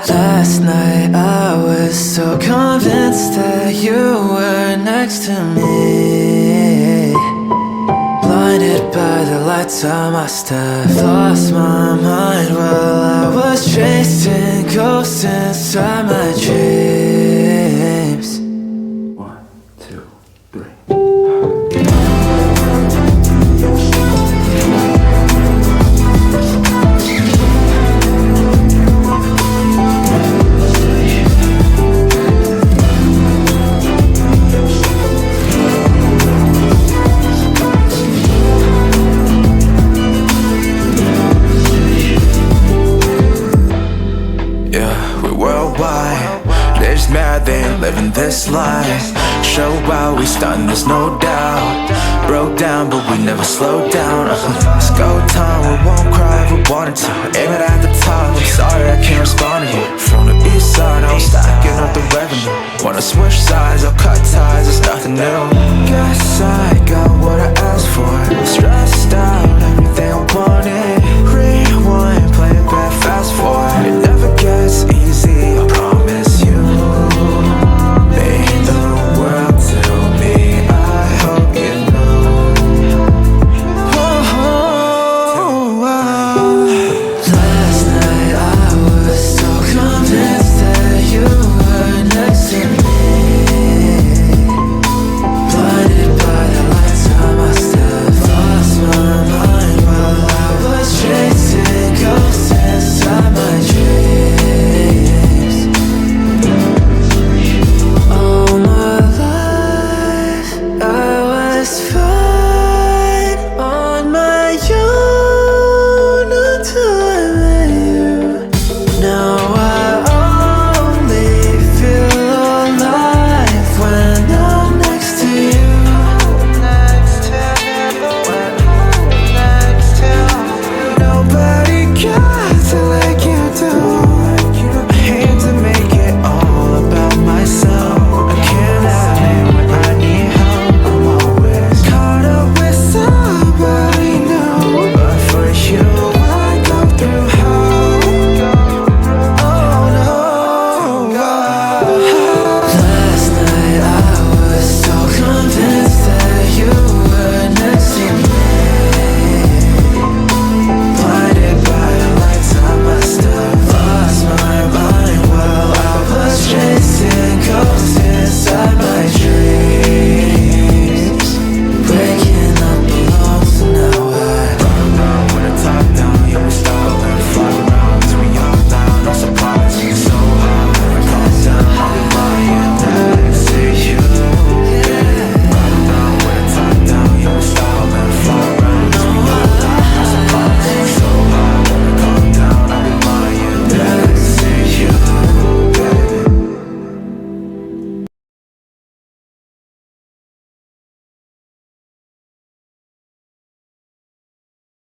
Last night I was so convinced that you were next to me. Blinded by the lights, I must have lost my mind while I was chasing ghosts inside my dreams. 1, 2, 3. There's mad, they ain't living this life. Show out, we stuntin', there's no doubt. Broke down, but we never slow down. Let's go time, we won't cry if we wanted to. Aim it at the top, I'm sorry I can't